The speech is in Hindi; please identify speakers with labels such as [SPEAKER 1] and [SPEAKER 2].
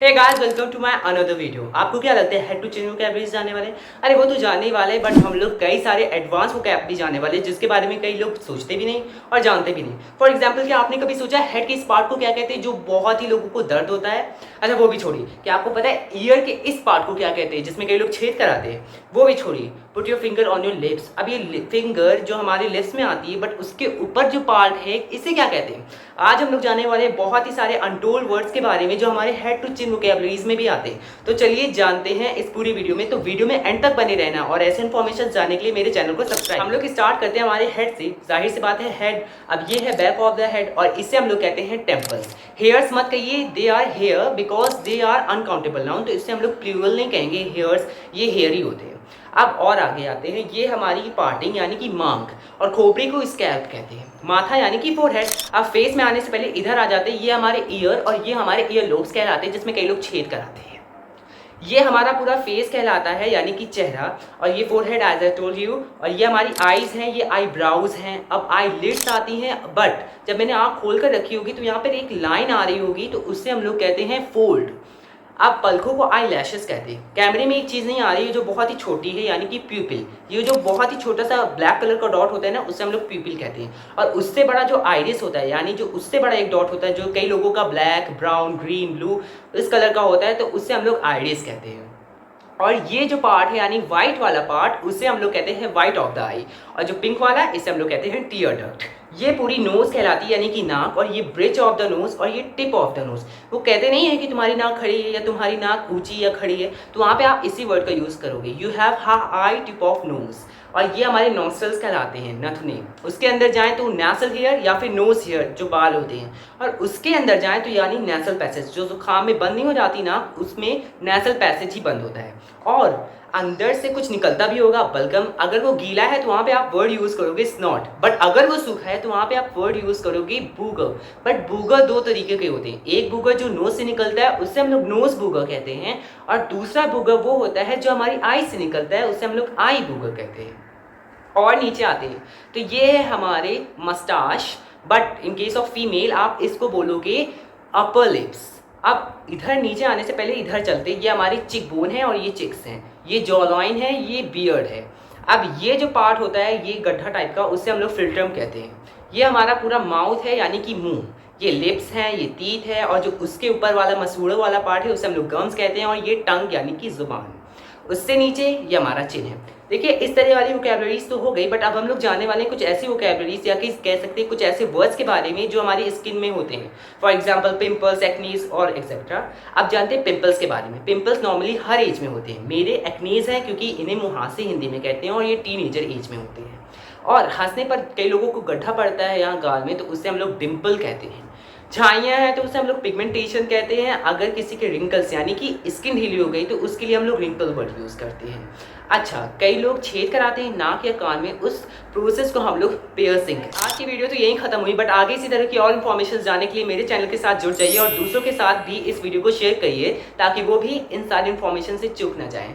[SPEAKER 1] Hey guys, welcome to my another video. आपको क्या लगता है हेड टू चेन वोकैबुलरीज जाने वाले? अरे वो तो जाने वाले, बट हम लोग कई सारे एडवांस वोकैबुलरी जाने वाले जिसके बारे में कई लोग सोचते भी नहीं और जानते भी नहीं। फॉर एग्जांपल, क्या आपने कभी सोचा हेड के इस पार्ट को क्या कहते हैं जो बहुत ही लोगों को दर्द होता है? अच्छा वो भी छोड़िए, क्या आपको पता है ईयर के इस पार्ट को क्या कहते हैं जिसमें कई लोग छेद कराते हैं? वो भी छोड़िए, put your finger on your lips. अब ये फिंगर जो हमारे लिप्स में आती है, बट उसके ऊपर जो पार्ट है इसे क्या कहते हैं? आज हम लोग जाने वाले हैं बहुत ही सारे अनटोल्ड वर्ड्स के बारे में जो हमारे हेड टू चिन वोकैबुलरीज में भी आते हैं। तो चलिए जानते हैं इस पूरी वीडियो में। तो वीडियो में एंड तक बने रहना और ऐसे इन्फॉर्मेशन जानने के लिए मेरे चैनल को सब्सक्राइब। हम लोग स्टार्ट करते हैं हमारे हेड से। जाहिर सी बात है हेड, अब ये है बैक ऑफ द हेड और इसे हम लोग कहते हैं टेम्पल्स। हेयर्स मत कहिए, they are hair because they are uncountable noun, तो इससे हम लोग प्लूरल नहीं कहेंगे हेयर्स, ये हेयर ही होते हैं। अब और आगे आते हैं, ये हमारी पार्टिंग यानी कि मांग, और खोपड़ी को स्कैल्प कहते हैं। माथा यानी कि फोरहेड। अब फेस में आने से पहले इधर आ जाते हैं, ये हमारे ईयर और ये हमारे ईयर लोब्स कहलाते हैं जिसमें कई लोग छेद कराते हैं। ये हमारा पूरा फेस कहलाता है यानी कि चेहरा, और ये forehead as I told you, और ये हमारी आईज हैं, ये आई ब्राउज हैं। अब आई लिड्स आती हैं, बट जब मैंने आँख खोल कर रखी होगी तो यहाँ पर एक लाइन आ रही होगी तो उससे हम लोग कहते हैं फोल्ड। अब पलकों को आई लैशेस कहते हैं। कैमरे में एक चीज़ नहीं आ रही है जो बहुत ही छोटी है यानी कि प्यूपिल। ये जो बहुत ही छोटा सा ब्लैक कलर का डॉट होता है ना, उससे हम लोग प्यूपिल कहते हैं। और उससे बड़ा जो आइरिस होता है यानी जो उससे बड़ा एक डॉट होता है जो कई लोगों का ब्लैक, ब्राउन, ग्रीन, ब्लू इस कलर का होता है, तो उससे हम लोग आइरिस कहते हैं। और ये जो पार्ट है यानी व्हाइट वाला पार्ट, उसे हम लोग कहते हैं व्हाइट ऑफ द आई, और जो पिंक वाला है इसे हम लोग कहते हैं टीयर डक्ट। ये पूरी नोज कहलाती है यानी कि नाक, और ये ब्रिज ऑफ द नोज और ये टिप ऑफ द नोज। वो कहते नहीं है कि तुम्हारी नाक खड़ी है या तुम्हारी नाक ऊंची या खड़ी है, तो वहाँ पे आप इसी वर्ड का यूज करोगे, you have high tip of nose. और ये हमारे नॉस्ट्रल्स कहलाते हैं, नथुने। उसके अंदर जाएं तो नेसल हेयर या फिर नोज हेयर जो बाल होते हैं, और उसके अंदर जाएं तो यानी नेसल पैसेज, जो जुकाम में बंद नहीं हो जाती नाक, उसमें नेसल पैसेज ही बंद होता है। और अंदर से कुछ निकलता भी होगा बलगम। अगर वो गीला है तो वहाँ पे आप वर्ड यूज करोगे स्नॉट, बट अगर वो सूखा है तो वहाँ पे आप वर्ड यूज करोगे बूगर। बट बूगर दो तरीके के होते हैं, एक बूगर जो नोज से निकलता है उससे हम लोग नोज बूगर कहते हैं, और दूसरा बूगर वो होता है जो हमारी आई से निकलता है, उससे हम लोग आई बूगर कहते हैं। और नीचे आते हैं तो ये है हमारे moustache, but in case of female आप इसको बोलोगे अपर लिप्स। अब इधर नीचे आने से पहले इधर चलते, ये हमारी चिक बोन है और ये चिक्स हैं, ये जॉ लाइन है, ये बियर्ड है। अब ये जो पार्ट होता है ये गड्ढा टाइप का, उससे हम लोग फिल्ट्रम कहते हैं। ये हमारा पूरा माउथ है यानी कि मुंह, ये लिप्स हैं, ये टीथ है, और जो उसके ऊपर वाला मसूड़ों वाला पार्ट है उसे हम लोग गम्स कहते हैं, और ये टंग यानी कि जुबान। उससे नीचे ये हमारा चिन है। देखिए इस तरह वाली वोकैबुलरीज तो हो गई, बट अब हम लोग जाने वाले हैं कुछ ऐसी वोकैबुलरीज या कि कह सकते हैं कुछ ऐसे वर्ड्स के बारे में जो हमारी स्किन में होते हैं। फॉर एग्जांपल पिंपल्स, एक्नीज और एक्सेट्रा। अब जानते हैं पिंपल्स के बारे में। पिंपल्स नॉर्मली हर एज में होते हैं। मेरे एक्नीज हैं क्योंकि इन्हें मुहासे हिंदी में कहते हैं, और ये टीनेजर एज में होते हैं। और हंसने पर कई लोगों को गड्ढा पड़ता है यहाँ गाल में, तो उससे हम लोग डिम्पल कहते हैं। झाइयाँ हैं तो उसे हम लोग पिगमेंटेशन कहते हैं। अगर किसी के रिंकल्स यानी कि स्किन ढीली हो गई तो उसके लिए हम लोग रिंकल वर्ड यूज़ करते हैं। अच्छा, कई लोग छेद कराते हैं नाक या कान में, उस प्रोसेस को हम लोग पियर्सिंग। आज की वीडियो तो यहीं खत्म हुई, बट आगे इसी तरह की और इन्फॉर्मेशन जानने के लिए मेरे चैनल के साथ जुड़ जाइए और दूसरों के साथ भी इस वीडियो को शेयर करिए ताकि वो भी इन सारी इन्फॉर्मेशन से चूक ना जाएं।